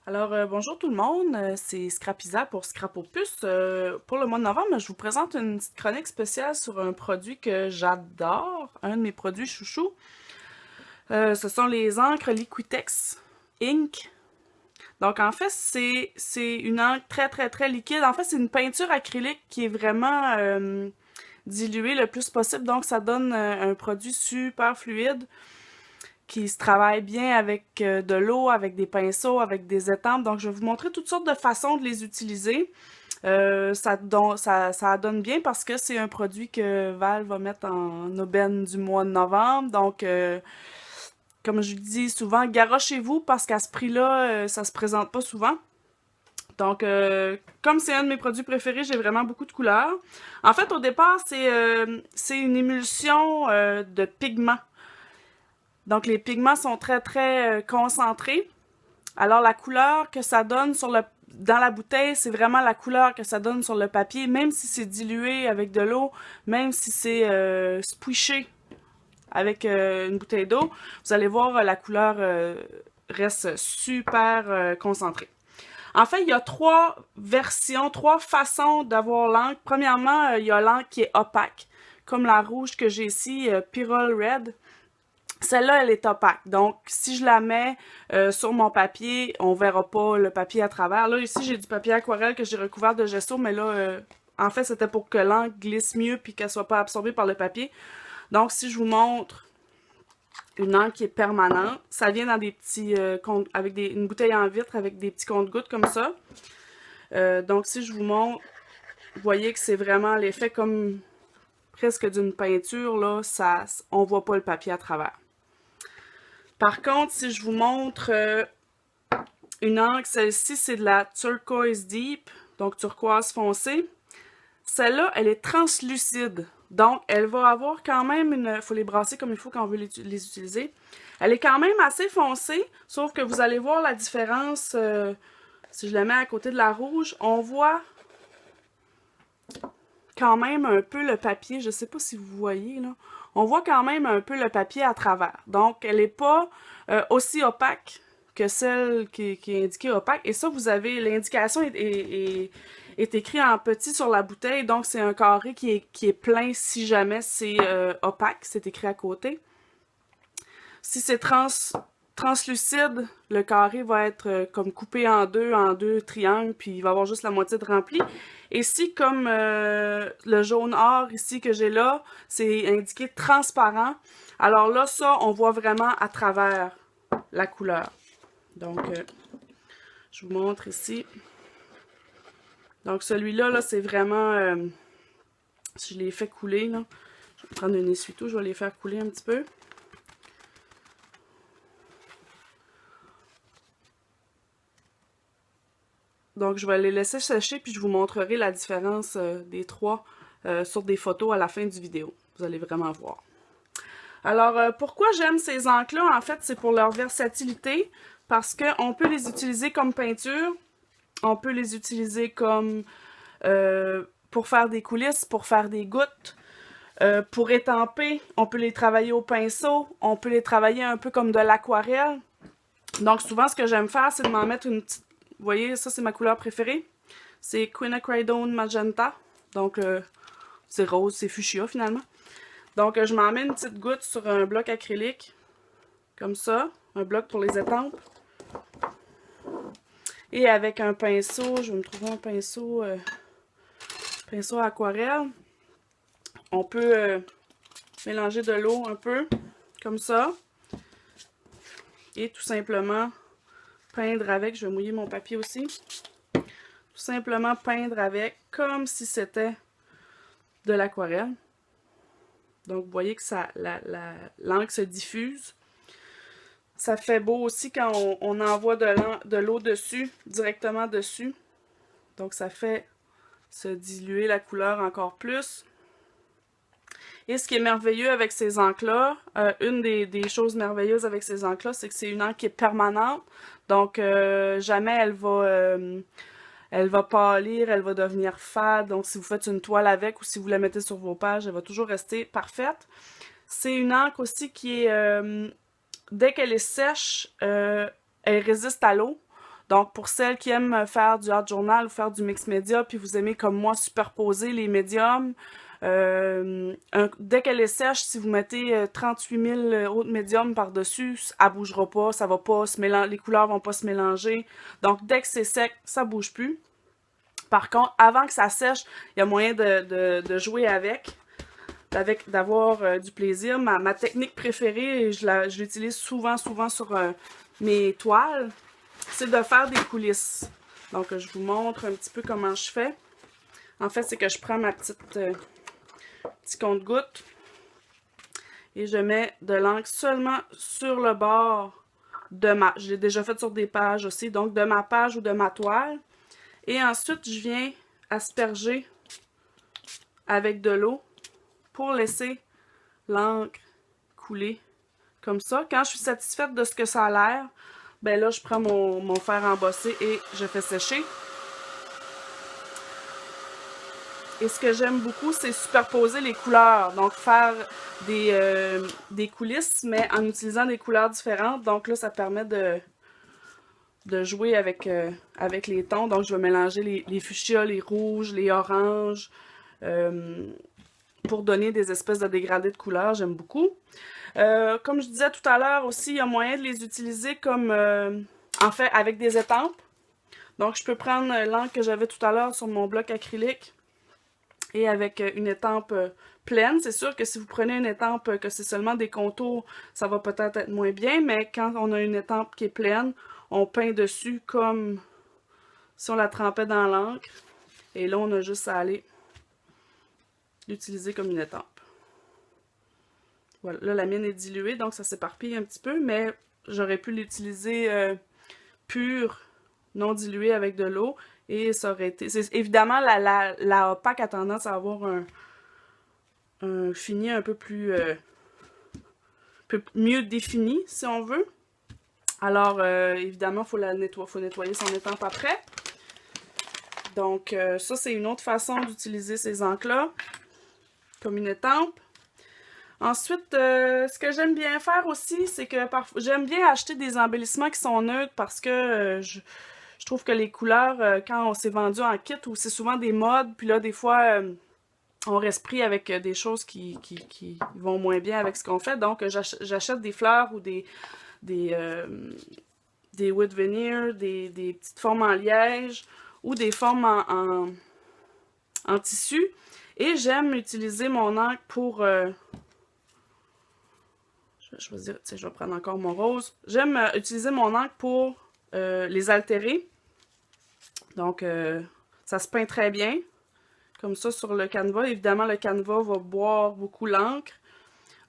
Alors, bonjour tout le monde, c'est Scrapisa pour Scrapopus. Pour le mois de novembre, je vous présente une petite chronique spéciale sur un produit que j'adore, un de mes produits chouchous. Ce sont les encres Liquitex Ink. Donc, en fait, c'est une encre très, très, très liquide. En fait, c'est une peinture acrylique qui est vraiment diluée le plus possible. Donc, ça donne un produit super fluide qui se travaille bien avec de l'eau, avec des pinceaux, avec des étampes. Donc, je vais vous montrer toutes sortes de façons de les utiliser. Ça donne bien parce que c'est un produit que Val va mettre en aubaine du mois de novembre. Donc, comme je dis souvent, garochez-vous parce qu'à ce prix-là, ça se présente pas souvent. Donc, comme c'est un de mes produits préférés, j'ai vraiment beaucoup de couleurs. En fait, au départ, c'est une émulsion de pigments. Donc, les pigments sont très, très concentrés. Alors, la couleur que ça donne dans la bouteille, c'est vraiment la couleur que ça donne sur le papier, même si c'est dilué avec de l'eau, même si c'est squishé avec une bouteille d'eau. Vous allez voir, la couleur reste super concentrée. En fait, il y a trois versions, trois façons d'avoir l'encre. Premièrement, il y a l'encre qui est opaque, comme la rouge que j'ai ici, Pyrrole Red. Celle-là, elle est opaque. Donc, si je la mets sur mon papier, on verra pas le papier à travers. Là, ici, j'ai du papier aquarelle que j'ai recouvert de gesso, mais là, en fait, c'était pour que l'encre glisse mieux puis qu'elle soit pas absorbée par le papier. Donc, si je vous montre une encre qui est permanente, ça vient dans des petits comptes, avec une bouteille en vitre avec des petits comptes-gouttes comme ça. Donc, si je vous montre, vous voyez que c'est vraiment l'effet comme presque d'une peinture, là, on voit pas le papier à travers. Par contre, si je vous montre une encre, celle-ci, c'est de la Turquoise Deep, donc turquoise foncé. Celle-là, elle est translucide. Donc, elle va avoir quand même une... Il faut les brasser comme il faut quand on veut les utiliser. Elle est quand même assez foncée, sauf que vous allez voir la différence. Si je la mets à côté de la rouge, on voit quand même un peu le papier. Je sais pas si vous voyez, là. On voit quand même un peu le papier à travers. Donc, elle n'est pas aussi opaque que celle qui est indiquée opaque. Et ça, vous avez, l'indication est écrite en petit sur la bouteille. Donc, c'est un carré qui est plein si jamais c'est opaque. C'est écrit à côté. Si c'est translucide, le carré va être comme coupé en deux triangles, puis il va avoir juste la moitié de rempli. Et si, comme le jaune or ici que j'ai là, c'est indiqué transparent, alors là, ça, on voit vraiment à travers la couleur. Donc, je vous montre ici. Donc, celui-là, là, c'est vraiment... si je l'ai fait couler, là, je vais prendre un essuie-tout, je vais les faire couler un petit peu. Donc, je vais les laisser sécher, puis je vous montrerai la différence des trois sur des photos à la fin du vidéo. Vous allez vraiment voir. Alors, pourquoi j'aime ces encres-là? En fait, c'est pour leur versatilité, parce qu'on peut les utiliser comme peinture, on peut les utiliser comme pour faire des coulisses, pour faire des gouttes, pour étamper, on peut les travailler au pinceau, on peut les travailler un peu comme de l'aquarelle. Donc, souvent, ce que j'aime faire, c'est de m'en mettre une petite... Vous voyez, ça, c'est ma couleur préférée. C'est Quinacridone Magenta. Donc, c'est rose, c'est fuchsia, finalement. Donc, je m'en mets une petite goutte sur un bloc acrylique. Comme ça. Un bloc pour les étampes. Et avec un pinceau, je vais me trouver un pinceau aquarelle. On peut mélanger de l'eau un peu. Comme ça. Et tout simplement peindre avec. Je vais mouiller mon papier aussi. Tout simplement peindre avec comme si c'était de l'aquarelle. Donc, vous voyez que l'encre se diffuse. Ça fait beau aussi quand on envoie de l'eau dessus, directement dessus. Donc, ça fait se diluer la couleur encore plus. Et ce qui est merveilleux avec ces encres-là, une des choses merveilleuses avec ces encres-là, c'est que c'est une encre qui est permanente. Donc, jamais elle va pâlir, elle va devenir fade. Donc, si vous faites une toile avec ou si vous la mettez sur vos pages, elle va toujours rester parfaite. C'est une encre aussi qui est, dès qu'elle est sèche, elle résiste à l'eau. Donc, pour celles qui aiment faire du art journal ou faire du mix média, puis vous aimez comme moi superposer les médiums, dès qu'elle est sèche, si vous mettez 38 000 autres médiums par-dessus, elle bougera pas, ça va pas se mélanger, les couleurs vont pas se mélanger. Donc, dès que c'est sec, ça bouge plus. Par contre, avant que ça sèche, il y a moyen de jouer avec d'avoir du plaisir. Ma technique préférée, et je l'utilise souvent sur mes toiles, c'est de faire des coulisses. Donc, je vous montre un petit peu comment je fais. En fait, c'est que je prends ma petit compte-gouttes et je mets de l'encre seulement sur le bord de ma... Je l'ai déjà fait sur des pages aussi, donc de ma page ou de ma toile. Et ensuite, je viens asperger avec de l'eau pour laisser l'encre couler comme ça. Quand je suis satisfaite de ce que ça a l'air, ben là, je prends mon fer embossé et je fais sécher. Et ce que j'aime beaucoup, c'est superposer les couleurs. Donc, faire des coulisses, mais en utilisant des couleurs différentes. Donc là, ça permet de jouer avec les tons. Donc, je vais mélanger les fuchsias, les rouges, les oranges, pour donner des espèces de dégradés de couleurs. J'aime beaucoup. Comme je disais tout à l'heure aussi, il y a moyen de les utiliser comme, en fait, avec des étampes. Donc, je peux prendre l'encre que j'avais tout à l'heure sur mon bloc acrylique et avec une étampe pleine. C'est sûr que si vous prenez une étampe que c'est seulement des contours, ça va peut-être être moins bien, mais quand on a une étampe qui est pleine, on peint dessus comme si on la trempait dans l'encre. Et là, on a juste à aller l'utiliser comme une étampe. Voilà, là la mienne est diluée, donc ça s'éparpille un petit peu, mais j'aurais pu l'utiliser pure, non diluée avec de l'eau, et ça aurait été... Évidemment, la opaque a tendance à avoir un fini un peu plus... mieux défini, si on veut. Alors, évidemment, faut nettoyer son étampe après. Donc, ça, c'est une autre façon d'utiliser ces encres-là, comme une étampe. Ensuite, ce que j'aime bien faire aussi, c'est que j'aime bien acheter des embellissements qui sont neutres parce que je trouve que les couleurs, quand on s'est vendu en kit, ou c'est souvent des modes, puis là, des fois, on reste pris avec des choses qui vont moins bien avec ce qu'on fait. Donc, j'achète des fleurs ou des wood veneer, des petites formes en liège ou des formes en tissu. Et j'aime utiliser mon encre pour... je vais prendre encore mon rose. J'aime utiliser mon encre pour les altérer. Donc, ça se peint très bien. Comme ça, sur le canevas. Évidemment, le canevas va boire beaucoup l'encre.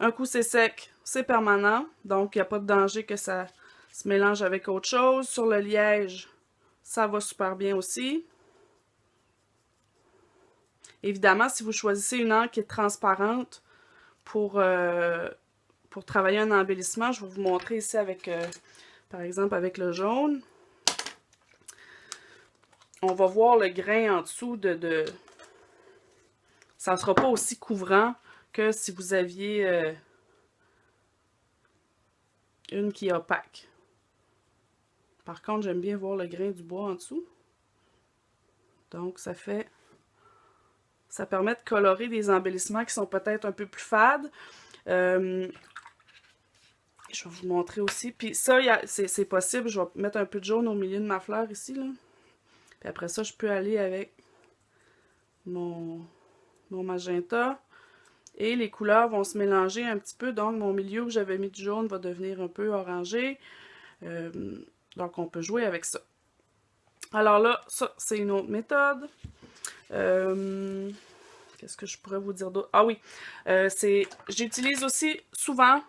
Un coup, c'est sec, c'est permanent. Donc, il n'y a pas de danger que ça se mélange avec autre chose. Sur le liège, ça va super bien aussi. Évidemment, si vous choisissez une encre qui est transparente pour travailler un embellissement, je vais vous montrer ici avec, par exemple, avec le jaune. On va voir le grain en dessous ça ne sera pas aussi couvrant que si vous aviez une qui est opaque. Par contre, j'aime bien voir le grain du bois en dessous. Donc, ça permet de colorer des embellissements qui sont peut-être un peu plus fades. Je vais vous montrer aussi. Puis ça, c'est possible. Je vais mettre un peu de jaune au milieu de ma fleur ici, là. Puis après ça, je peux aller avec mon magenta. Et les couleurs vont se mélanger un petit peu. Donc, mon milieu où j'avais mis du jaune va devenir un peu orangé. Donc, on peut jouer avec ça. Alors là, ça, c'est une autre méthode. Qu'est-ce que je pourrais vous dire d'autre? Ah oui, j'utilise aussi souvent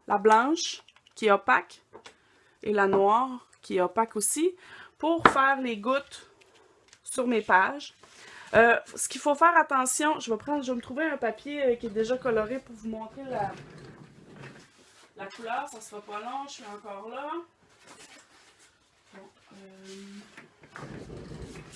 la blanche qui est opaque et la noire qui est opaque aussi pour faire les gouttes sur mes pages. Ce qu'il faut faire attention, je vais me trouver un papier qui est déjà coloré pour vous montrer la couleur. Ça ne sera pas long, je suis encore là. Bon,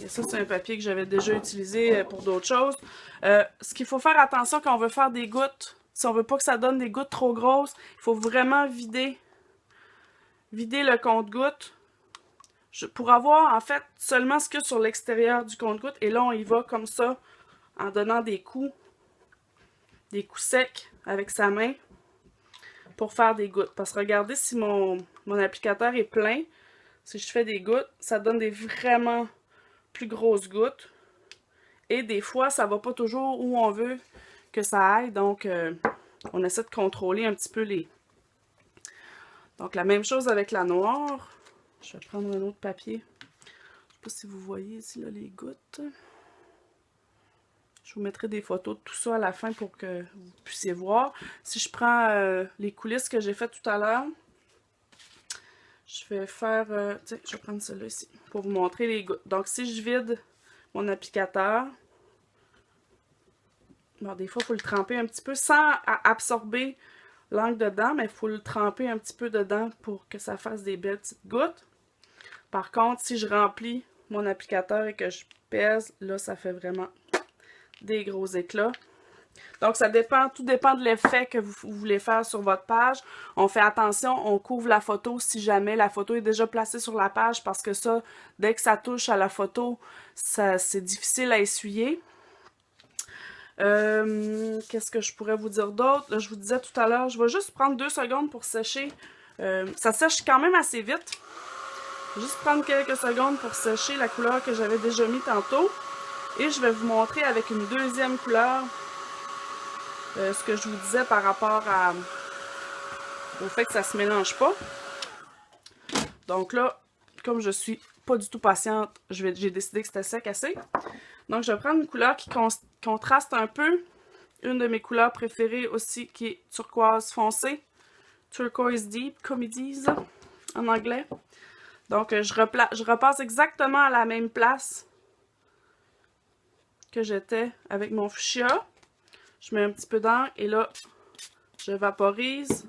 et ça, c'est un papier que j'avais déjà utilisé pour d'autres choses. Ce qu'il faut faire attention quand on veut faire des gouttes, si on veut pas que ça donne des gouttes trop grosses, il faut vraiment vider le compte-gouttes pour avoir, en fait, seulement ce qu'il y a sur l'extérieur du compte-gouttes. Et là, on y va comme ça, en donnant des coups secs avec sa main pour faire des gouttes. Parce que regardez, si mon applicateur est plein, si je fais des gouttes, ça donne des vraiment plus grosses gouttes. Et des fois, ça va pas toujours où on veut que ça aille. Donc, on essaie de contrôler un petit peu les... Donc, la même chose avec la noire. Je vais prendre un autre papier. Je sais pas si vous voyez ici, là, les gouttes. Je vous mettrai des photos de tout ça à la fin pour que vous puissiez voir. Si je prends les coulisses que j'ai faites tout à l'heure, je vais faire... tiens, je vais prendre celle-là ici pour vous montrer les gouttes. Donc, si je vide mon applicateur, bon, des fois, il faut le tremper un petit peu sans absorber l'encre dedans, mais il faut le tremper un petit peu dedans pour que ça fasse des belles petites gouttes. Par contre, si je remplis mon applicateur et que je pèse, là, ça fait vraiment des gros éclats. Donc, ça dépend, tout dépend de l'effet que vous voulez faire sur votre page. On fait attention, on couvre la photo si jamais la photo est déjà placée sur la page parce que ça, dès que ça touche à la photo, c'est difficile à essuyer. Qu'est-ce que je pourrais vous dire d'autre? Je vous disais tout à l'heure, je vais juste prendre 2 secondes pour sécher. Ça sèche quand même assez vite. Je vais juste prendre quelques secondes pour sécher la couleur que j'avais déjà mis tantôt. Et je vais vous montrer avec une deuxième couleur ce que je vous disais par rapport au fait que ça se mélange pas. Donc là, comme je suis pas du tout patiente, j'ai décidé que c'était sec assez. Donc je vais prendre une couleur qui contraste un peu. Une de mes couleurs préférées aussi qui est turquoise foncé. Turquoise deep, comme ils disent en anglais. Donc je repasse exactement à la même place que j'étais avec mon fuchsia. Je mets un petit peu d'encre et là, je vaporise.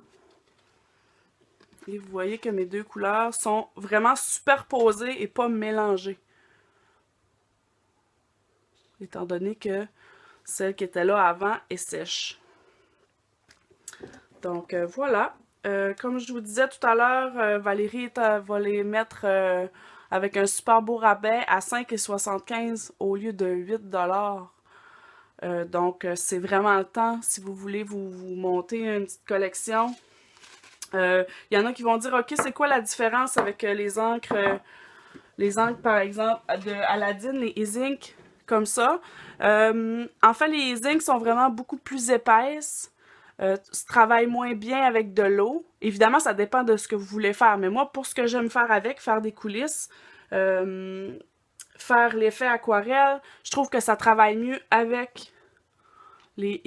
Et vous voyez que mes deux couleurs sont vraiment superposées et pas mélangées. Étant donné que celle qui était là avant est sèche. Donc voilà. Comme je vous disais tout à l'heure, Valérie va les mettre avec un super beau rabais à 5,75 $ au lieu de 8 $. Donc, c'est vraiment le temps si vous voulez vous monter une petite collection. Il y en a qui vont dire, OK, c'est quoi la différence avec les encres par exemple, de Aladdin, les E-Ink, comme ça. En fait, les E-Ink sont vraiment beaucoup plus épaisses. Se travaille moins bien avec de l'eau. Évidemment, ça dépend de ce que vous voulez faire. Mais moi, pour ce que j'aime faire avec, faire des coulisses, faire l'effet aquarelle, je trouve que ça travaille mieux avec les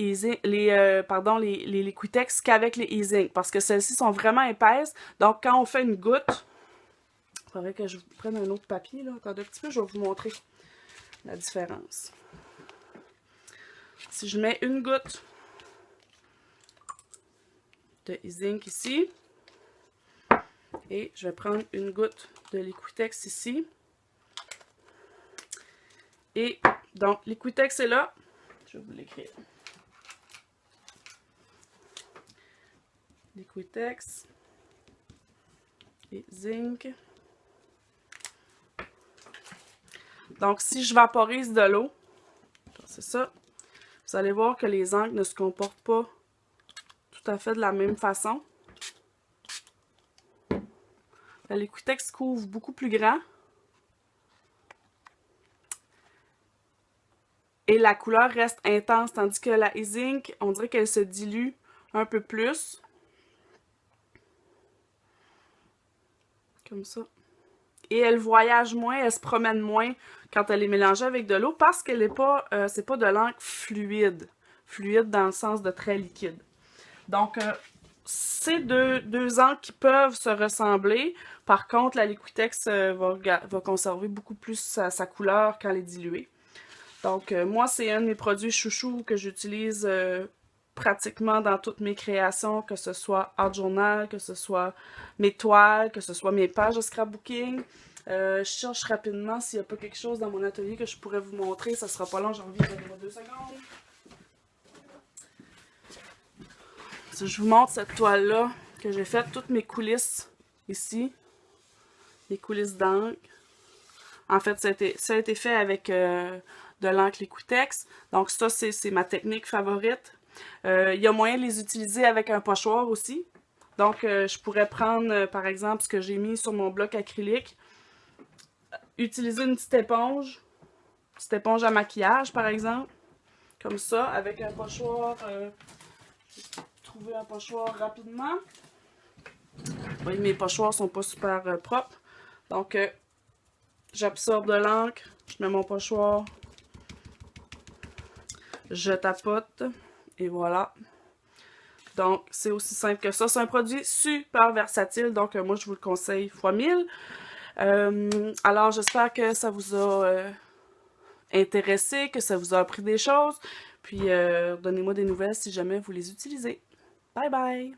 Liquitex qu'avec les E-Ink. Parce que celles-ci sont vraiment épaisses. Donc, quand on fait une goutte, il faudrait que je prenne un autre papier, là. Attendez un petit peu, je vais vous montrer la différence. Si je mets une goutte de E-Ink ici, et je vais prendre une goutte de Liquitex ici. Et donc, Liquitex est là. Je vais vous l'écrire. Liquitex et zinc. Donc, si je vaporise de l'eau, c'est ça, vous allez voir que les encres ne se comportent pas tout à fait de la même façon. La Liquitex couvre beaucoup plus grand. Et la couleur reste intense, tandis que la E-Ink, on dirait qu'elle se dilue un peu plus. Comme ça. Et elle voyage moins, elle se promène moins quand elle est mélangée avec de l'eau parce qu'elle n'est pas, c'est pas de l'encre fluide. Fluide dans le sens de très liquide. Donc, c'est deux encres qui peuvent se ressembler. Par contre, la Liquitex va conserver beaucoup plus sa couleur quand elle est diluée. Donc, moi, c'est un de mes produits chouchous que j'utilise pratiquement dans toutes mes créations, que ce soit Art Journal, que ce soit mes toiles, que ce soit mes pages de scrapbooking. Je cherche rapidement s'il n'y a pas quelque chose dans mon atelier que je pourrais vous montrer. Ça sera pas long, j'en reviens dans 2 secondes. Si je vous montre cette toile-là que j'ai faite, toutes mes coulisses ici. les coulisses d'encre. En fait, ça a été fait avec de l'encre Liquitex. Donc ça, c'est ma technique favorite. Il y a moyen de les utiliser avec un pochoir aussi. Donc je pourrais prendre, par exemple, ce que j'ai mis sur mon bloc acrylique. Utiliser une petite éponge à maquillage, par exemple. Comme ça, avec un pochoir. Trouver un pochoir rapidement. Oui, mes pochoirs sont pas super propres. Donc, j'absorbe de l'encre, je mets mon pochoir, je tapote, et voilà. Donc, c'est aussi simple que ça. C'est un produit super versatile, donc moi, je vous le conseille fois 1000. Alors, j'espère que ça vous a intéressé, que ça vous a appris des choses. Puis, donnez-moi des nouvelles si jamais vous les utilisez. Bye bye!